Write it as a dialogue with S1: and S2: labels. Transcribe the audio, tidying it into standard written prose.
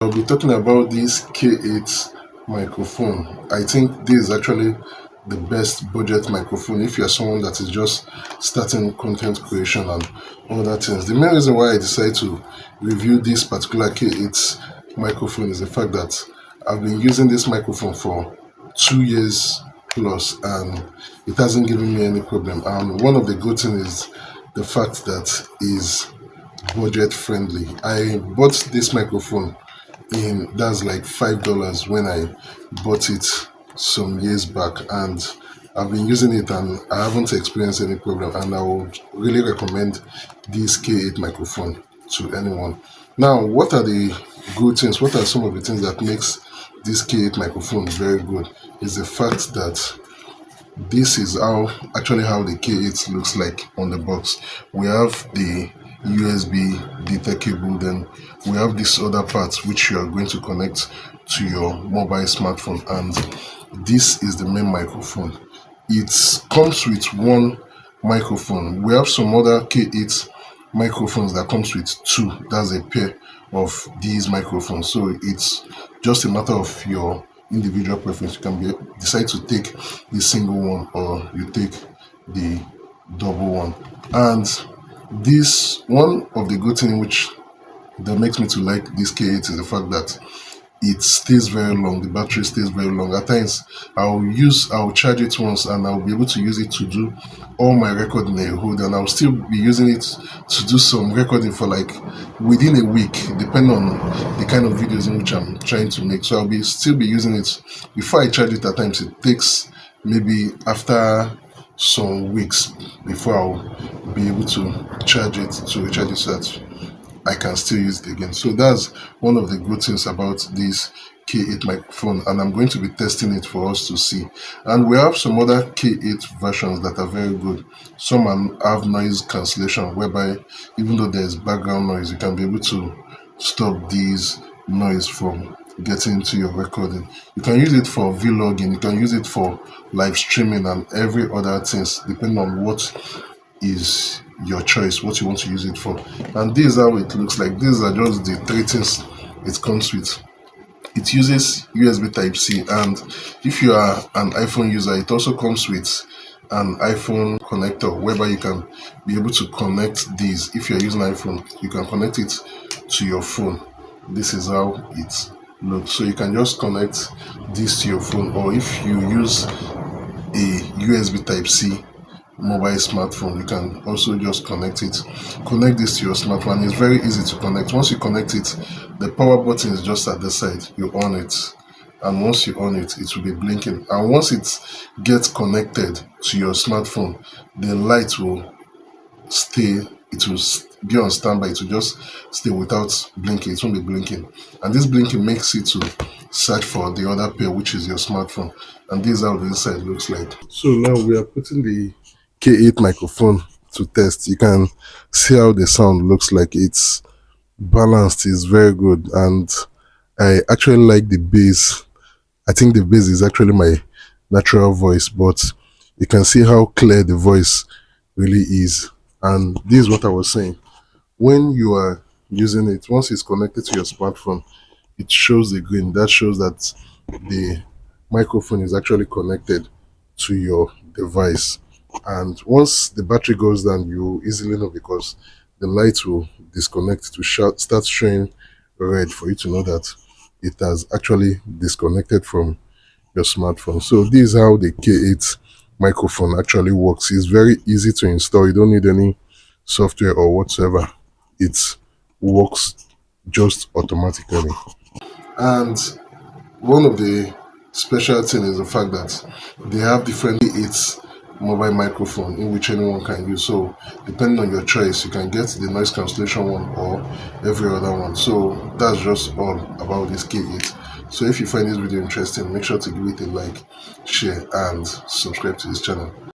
S1: I'll be talking about this K8 microphone. I think this is actually the best budget microphone if you're someone that is just starting content creation and all that things. The main reason why I decided to review this particular K8 microphone is the fact that I've been using this microphone for 2 years plus and it hasn't given me any problem. And one of the good things is the fact that is budget friendly. I bought this microphone in that's like $5 when I bought it some years back, and I've been using it and I haven't experienced any problem, and I would really recommend this K8 microphone to anyone. Now, what are the good things? What are some of the things that makes this K8 microphone very good? Is the fact that this is how the K8 looks like on the box. We have the USB data cable, then we have this other part which you are going to connect to your mobile smartphone, and this is the main microphone. It comes with one microphone. We have some other K8 microphones that comes with two. That's a pair of these microphones. So it's just a matter of your individual preference. You can decide to take the single one or you take the double one. And this one of the good thing which that makes me to like this K8 is the fact that it stays very long. The battery stays very long. At times I'll charge it once and I'll be able to use it to do all my recording in a whole, and I'll still be using it to do some recording for like within a week, depending on the kind of videos in which I'm trying to make. So still be using it. Before I charge it, at times it takes maybe after some weeks before I'll be able to charge it to recharge it so that I can still use it again. So that's one of the good things about this K8 microphone, and I'm going to be testing it for us to see. And we have some other K8 versions that are very good. Some have noise cancellation, whereby even though there's background noise, you can be able to stop these noise from getting into your recording. You can use it for vlogging, you can use it for live streaming and every other things, depending on what is your choice, what you want to use it for. And this is how it looks like. These are just the three things it comes with. It uses USB type C, and if you are an iPhone user, it also comes with an iPhone connector whereby you can be able to connect these. If you're using iPhone, you can connect it to your phone. This is how it looks. So you can just connect this to your phone, or if you use a USB type C mobile smartphone, you can also just connect this to your smartphone. It's very easy to connect. Once you connect it, the power button is just at the side. You on it, and once you on it, it will be blinking, and once it gets connected to your smartphone, the light will stay, it will be on standby. It will just stay without blinking. It won't be blinking, and this blinking makes it to search for the other pair, which is your smartphone. And this is how the inside looks like. So now we are putting the K8 microphone to test. You can see how the sound looks like. It's balanced, is very good, and I actually like the bass. I think the bass is actually my natural voice, but you can see how clear the voice really is. And this is what I was saying. When you are using it, once it's connected to your smartphone, it shows the green. That shows that the microphone is actually connected to your device. And once the battery goes down, you easily know because the light will disconnect to start showing red for you to know that it has actually disconnected from your smartphone. So this is how the K8 microphone actually works. It's very easy to install. You don't need any software or whatsoever. It works just automatically. And one of the special thing is the fact that they have different K8 mobile microphone in which anyone can use. So depending on your choice, you can get the noise cancellation one or every other one. So that's just all about this K8. So if you find this video interesting, make sure to give it a like, share, and subscribe to this channel.